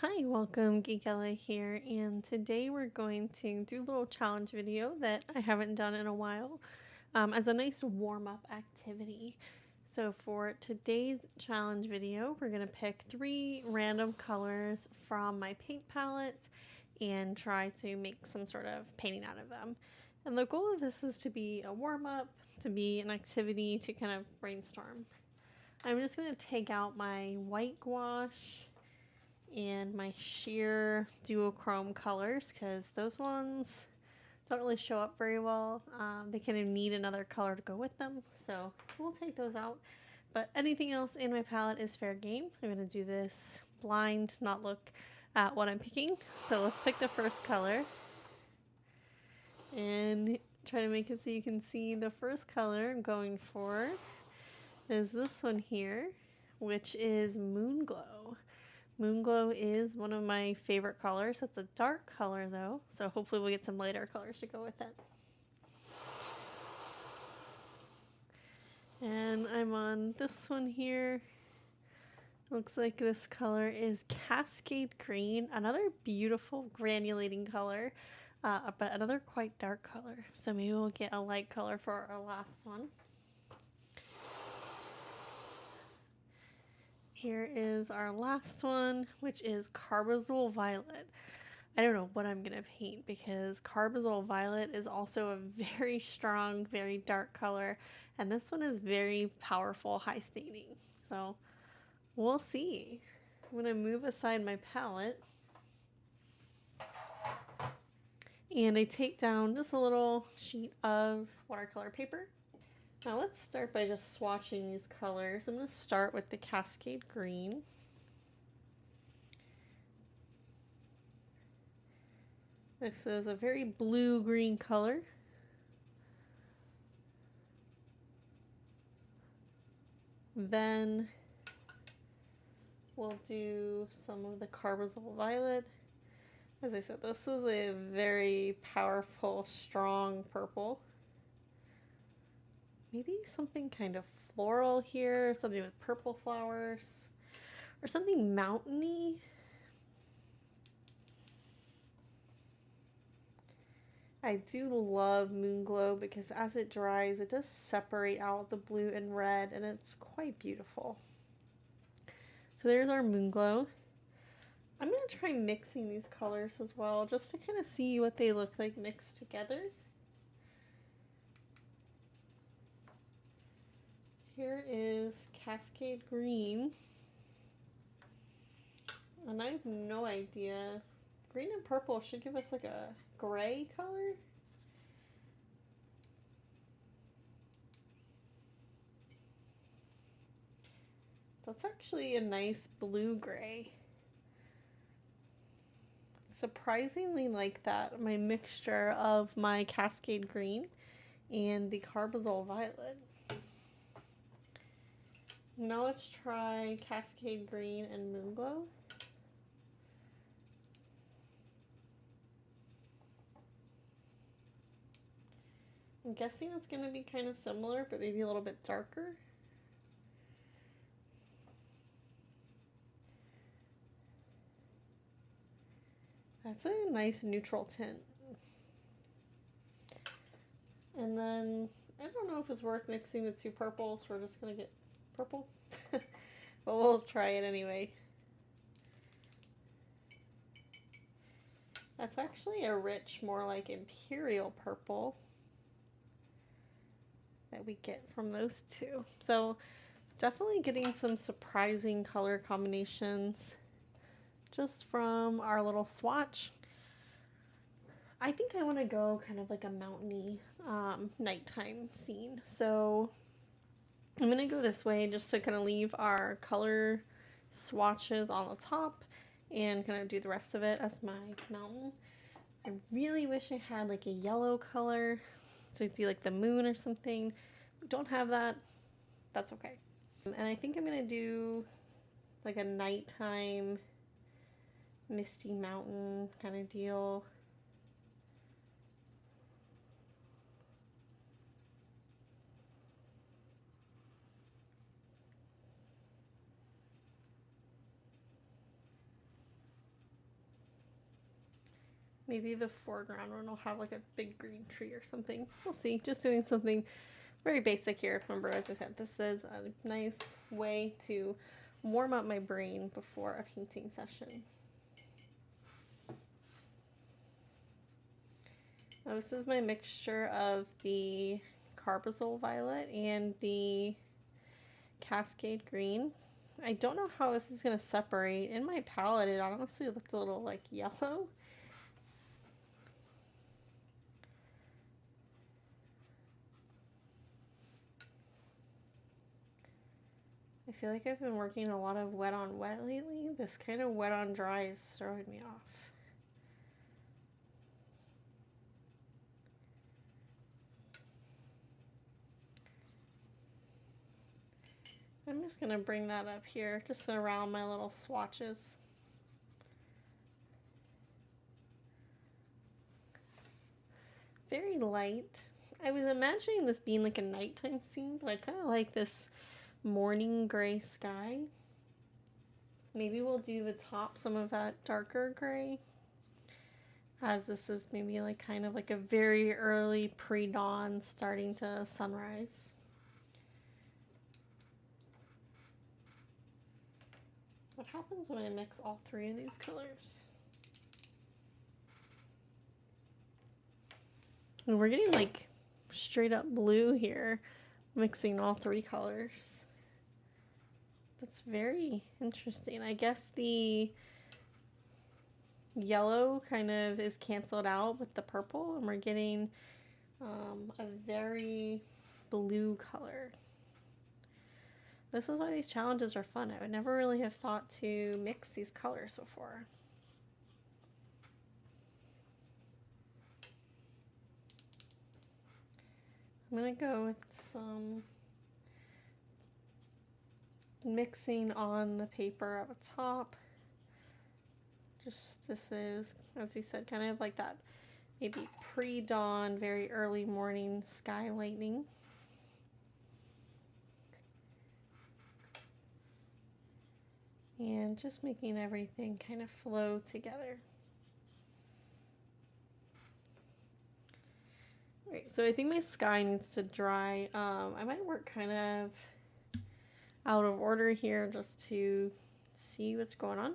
Hi, welcome, Geekella here, and today we're going to do a little challenge video that I haven't done in a while as a nice warm-up activity. So for today's challenge video, we're going to pick 3 random colors from my paint palette and try to make some sort of painting out of them. And the goal of this is to be a warm-up, to be an activity to kind of brainstorm. I'm just going to take out my white gouache and my sheer duochrome colors because those ones don't really show up very well. They kind of need another color to go with them, so we'll take those out. But anything else in my palette is fair game. I'm going to do this blind, not look at what I'm picking. So let's pick the first color and try to make it so you can see the first color I'm going for is this one here, which is Moonglow. Moonglow is one of my favorite colors. It's a dark color though, so hopefully we'll get some lighter colors to go with it. And I'm on this one here. Looks like this color is Cascade Green, another beautiful granulating color, but another quite dark color. So maybe we'll get a light color for our last one. Here is our last one, which is Carbazole Violet. I don't know what I'm going to paint because Carbazole Violet is also a very strong, very dark color, and this one is very powerful, high staining. So we'll see. I'm going to move aside my palette, and I take down just a little sheet of watercolor paper. Now let's start by just swatching these colors. I'm going to start with the Cascade Green. This is a very blue-green color. Then we'll do some of the Carbazole Violet. As I said, this is a very powerful, strong purple. Maybe something kind of floral here, something with purple flowers, or something mountainy. I do love Moonglow because as it dries, it does separate out the blue and red, and it's quite beautiful. So there's our Moonglow. I'm going to try mixing these colors as well, just to kind of see what they look like mixed together. Here is Cascade Green, and I have no idea. Green and purple should give us like a gray color. That's actually a nice blue-gray. Surprisingly like that, my mixture of my Cascade Green and the Carbazole Violet. Now let's try Cascade Green and Moonglow. I'm guessing it's going to be kind of similar, but maybe a little bit darker. That's a nice neutral tint. And then, I don't know if it's worth mixing with 2 purples, so we're just going to get purple. But we'll try it anyway. That's actually a rich, more like imperial purple that we get from those 2. So definitely getting some surprising color combinations just from our little swatch. I think I want to go kind of like a mountainy nighttime scene. So I'm going to go this way just to kind of leave our color swatches on the top and kind of do the rest of it as my mountain. I really wish I had like a yellow color so it'd be like the moon or something. We don't have that. That's okay. And I think I'm going to do like a nighttime misty mountain kind of deal. Maybe the foreground one will have like a big green tree or something. We'll see. Just doing something very basic here. Remember, as I said, this is a nice way to warm up my brain before a painting session. Now, this is my mixture of the Carbazole Violet and the Cascade Green. I don't know how this is going to separate. In my palette, it honestly looked a little like yellow. I feel like I've been working a lot of wet on wet lately. This kind of wet on dry is throwing me off. I'm just going to bring that up here, just around my little swatches. Very light. I was imagining this being like a nighttime scene, but I kind of like this morning gray sky. Maybe we'll do the top, some of that darker gray, as this is maybe like kind of like a very early pre-dawn starting to sunrise. What happens when I mix all three of these colors? And we're getting like straight up blue here, mixing all three colors. That's very interesting. I guess the yellow kind of is canceled out with the purple, and we're getting a very blue color. This is why these challenges are fun. I would never really have thought to mix these colors before. I'm going to go with some mixing on the paper at the top. Just, this is, as we said, kind of like that maybe pre-dawn, very early morning sky lightning. And just making everything kind of flow together. Right, so I think my sky needs to dry. I might work kind of out of order here just to see what's going on.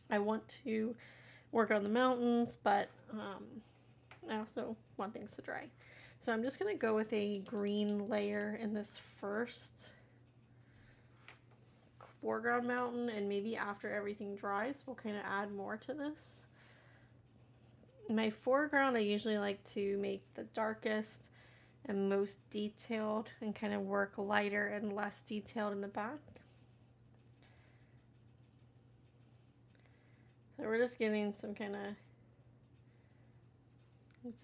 I want to work on the mountains, but I also want things to dry. So I'm just going to go with a green layer in this first foreground mountain, and maybe after everything dries we'll kind of add more to this. My foreground I usually like to make the darkest and most detailed and kind of work lighter and less detailed in the back. So we're just giving some kind of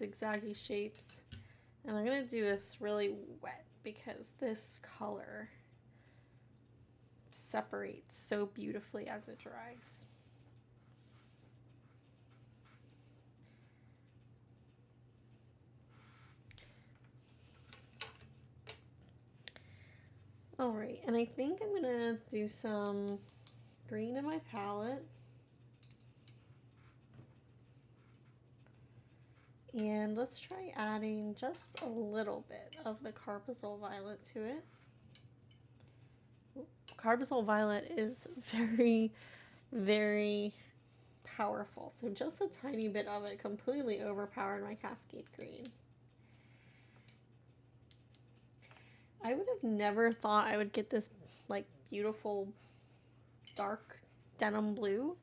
zigzaggy shapes, and I'm going to do this really wet because this color separates so beautifully as it dries. Alright, and I think I'm gonna do some green in my palette. And let's try adding just a little bit of the Carbazole Violet to it. Carbazole Violet is very, very powerful. So just a tiny bit of it completely overpowered my Cascade Green. I would have never thought I would get this like beautiful dark denim blue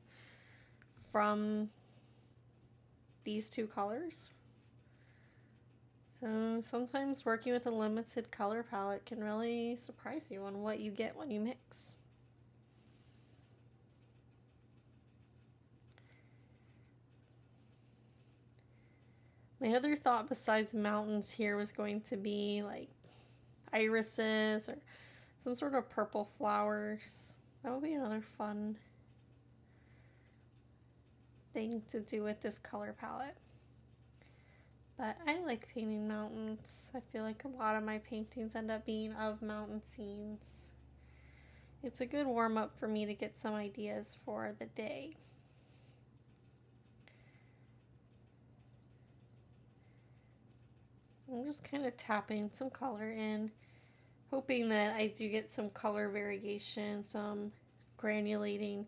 from these two colors. So sometimes working with a limited color palette can really surprise you on what you get when you mix. My other thought besides mountains here was going to be like irises or some sort of purple flowers. That would be another fun thing to do with this color palette. But I like painting mountains. I feel like a lot of my paintings end up being of mountain scenes. It's a good warm-up for me to get some ideas for the day. I'm just kind of tapping some color in, hoping that I do get some color variation, some granulating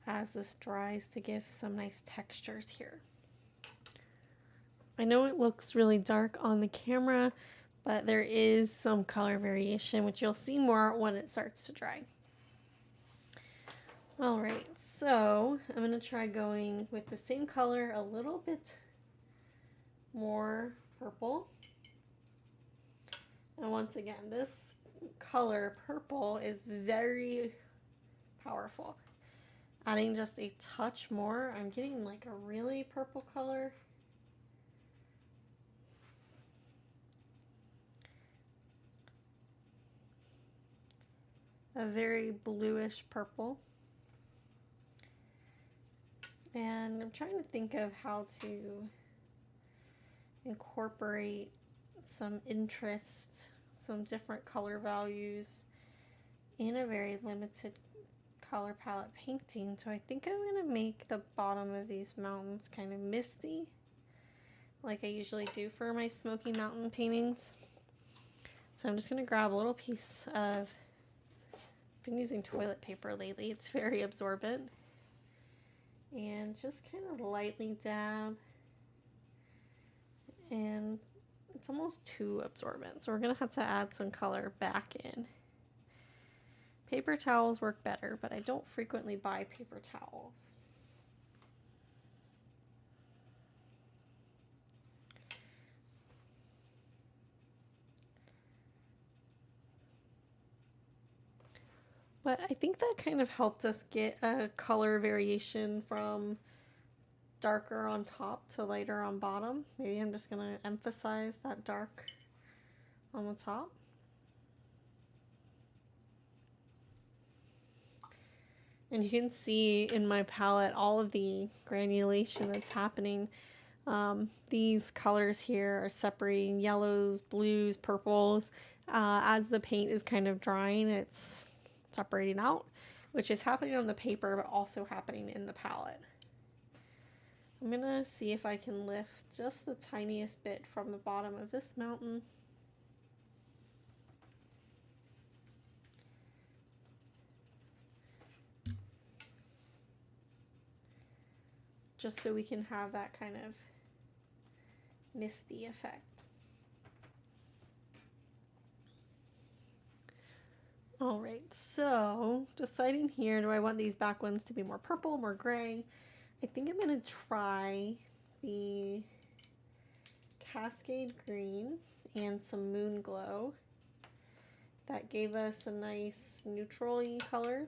as this dries to give some nice textures here. I know it looks really dark on the camera, but there is some color variation, which you'll see more when it starts to dry. All right, so I'm going to try going with the same color, a little bit more purple. And once again, this color, purple, is very powerful. Adding just a touch more, I'm getting like a really purple color. A very bluish purple. And I'm trying to think of how to incorporate some interest, some different color values in a very limited color palette painting. So I think I'm going to make the bottom of these mountains kind of misty, like I usually do for my Smoky Mountain paintings. So I'm just going to grab a little piece of, I've been using toilet paper lately, it's very absorbent, and just kind of lightly dab, and it's almost too absorbent, so we're going to have to add some color back in. Paper towels work better, but I don't frequently buy paper towels. But I think that kind of helped us get a color variation from darker on top to lighter on bottom. Maybe I'm just going to emphasize that dark on the top. And you can see in my palette all of the granulation that's happening. These colors here are separating yellows, blues, purples. As the paint is kind of drying, it's separating out, which is happening on the paper, but also happening in the palette. I'm gonna see if I can lift just the tiniest bit from the bottom of this mountain. Just so we can have that kind of misty effect. All right, so deciding here, do I want these back ones to be more purple, more gray? I think I'm gonna try the Cascade Green and some Moon Glow. That gave us a nice neutral-y color.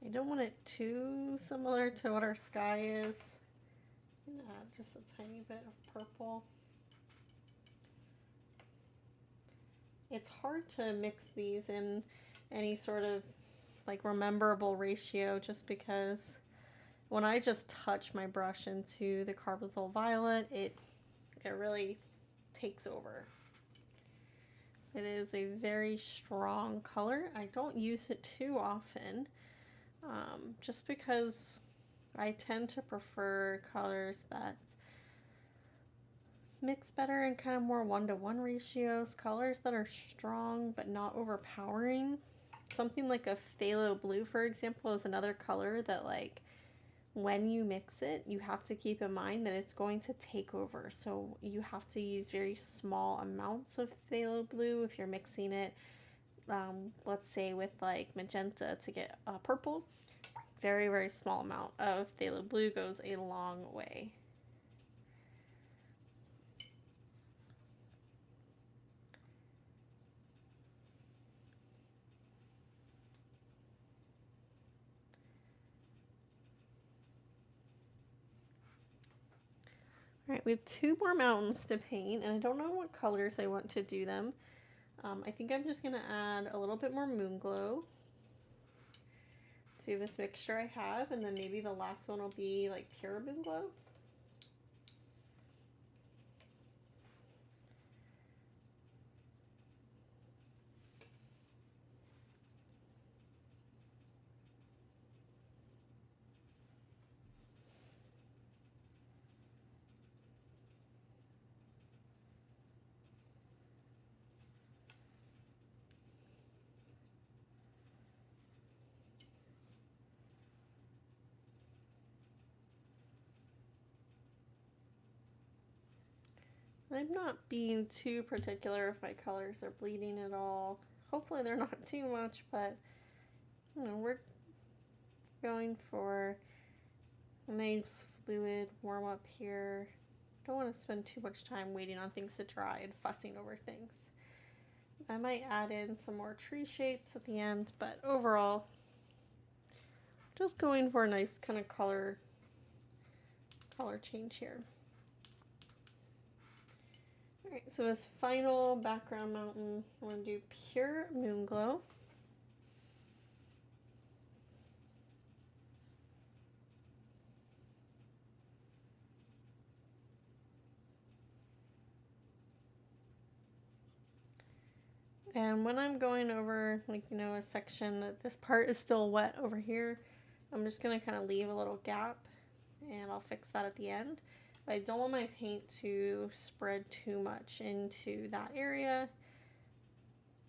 I don't want it too similar to what our sky is. I'm gonna add just a tiny bit of purple. It's hard to mix these in any sort of like rememberable ratio, just because when I just touch my brush into the Carbazole Violet, it really takes over. It is a very strong color. I don't use it too often, just because I tend to prefer colors that mix better in kind of more 1-to-1 ratios, colors that are strong but not overpowering. Something like a phthalo blue, for example, is another color that, like, when you mix it, you have to keep in mind that it's going to take over. So you have to use very small amounts of phthalo blue if you're mixing it, let's say with like magenta to get purple. Very, very small amount of phthalo blue goes a long way. All right, we have 2 more mountains to paint, and I don't know what colors I want to do them. I think I'm just going to add a little bit more Moon Glow to this mixture I have, and then maybe the last one will be like pure Moon Glow. I'm not being too particular if my colors are bleeding at all. Hopefully they're not too much, but you know, we're going for a nice fluid warm up here. Don't want to spend too much time waiting on things to dry and fussing over things. I might add in some more tree shapes at the end, but overall, just going for a nice kind of color change here. Alright, so as final background mountain, I'm going to do Pure Moonglow. And when I'm going over, like, you know, a section that this part is still wet over here, I'm just going to kind of leave a little gap, and I'll fix that at the end. But I don't want my paint to spread too much into that area.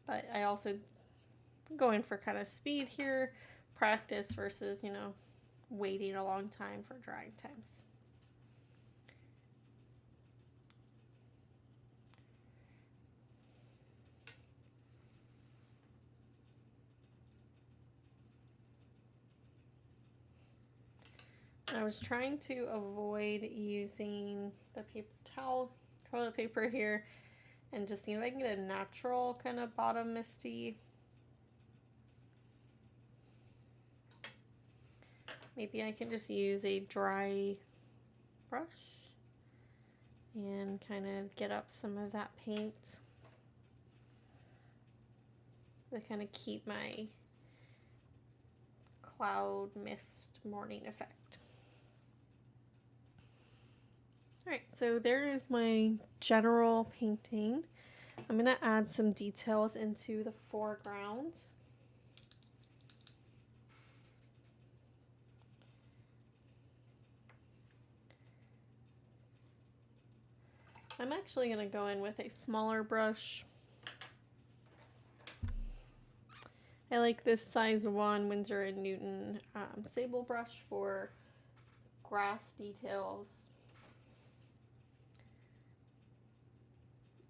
But I also am going for kind of speed here, practice versus, you know, waiting a long time for drying times. I was trying to avoid using the paper towel, toilet paper here, and just see if I can get a natural kind of bottom misty. Maybe I can just use a dry brush and kind of get up some of that paint to kind of keep my cloud mist morning effect. Alright, so there is my general painting. I'm going to add some details into the foreground. I'm actually going to go in with a smaller brush. I like this size 1 Winsor & Newton sable brush for grass details.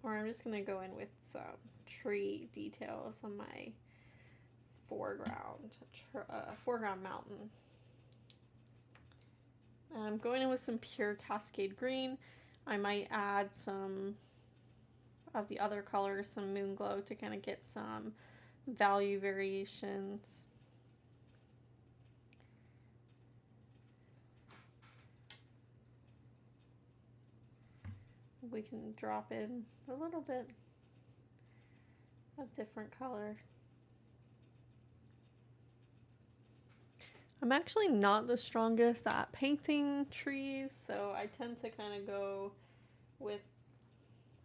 Or I'm just going to go in with some tree details on my foreground mountain. And I'm going in with some pure Cascade Green. I might add some of the other colors, some Moonglow, to kind of get some value variations. We can drop in a little bit of different color. I'm actually not the strongest at painting trees, so I tend to kind of go with,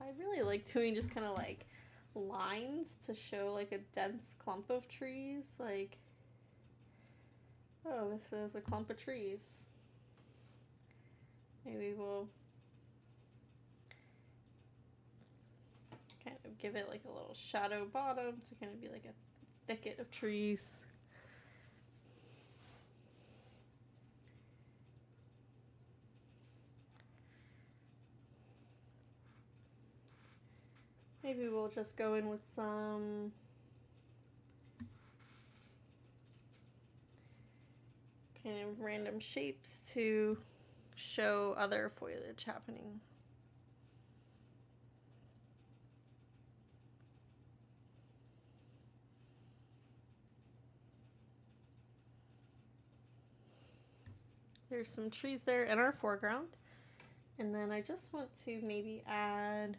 I really like doing just kind of like lines to show like a dense clump of trees, like, oh, this is a clump of trees. Maybe we'll kind of give it like a little shadow bottom to kind of be like a thicket of trees. Maybe we'll just go in with some kind of random shapes to show other foliage happening. There's some trees there in our foreground. And then I just want to maybe add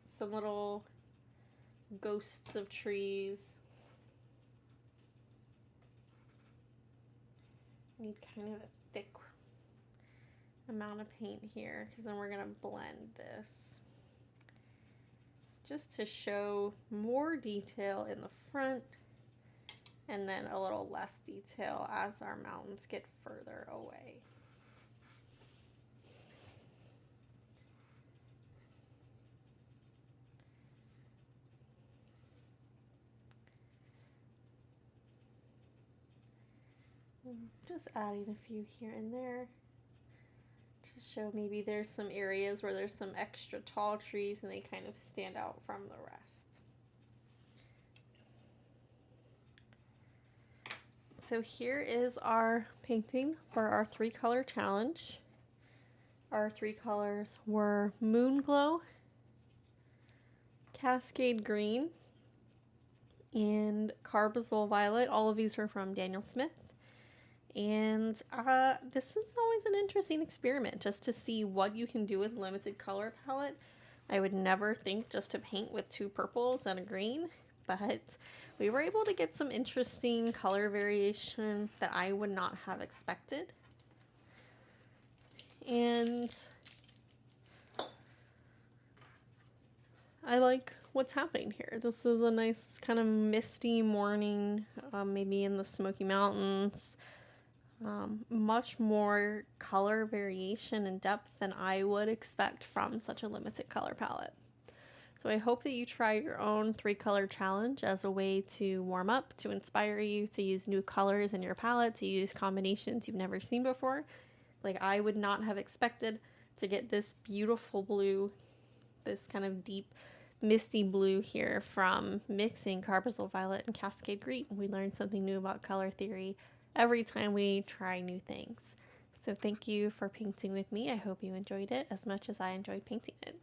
some little ghosts of trees. Need kind of a thick amount of paint here, because then we're going to blend this just to show more detail in the front and then a little less detail as our mountains get further away. Just adding a few here and there to to show maybe there's some areas where there's some extra tall trees and they kind of stand out from the rest. So here is our painting for our 3-color challenge. Our 3 colors were Moon Glow, Cascade Green, and Carbazole Violet. All of these were from Daniel Smith. And this is always an interesting experiment, just to see what you can do with limited color palette. I would never think just to paint with 2 purples and a green, but we were able to get some interesting color variation that I would not have expected. And I like what's happening here. This is a nice kind of misty morning, maybe in the Smoky Mountains. Much more color variation and depth than I would expect from such a limited color palette. So I hope that you try your own 3-color challenge as a way to warm up, to inspire you to use new colors in your palette, to use combinations you've never seen before. Like, I would not have expected to get this beautiful blue, this kind of deep misty blue here from mixing Carbazole Violet and Cascade Green. We learn something new about color theory every time we try new things. So thank you for painting with me. I hope you enjoyed it as much as I enjoyed painting it.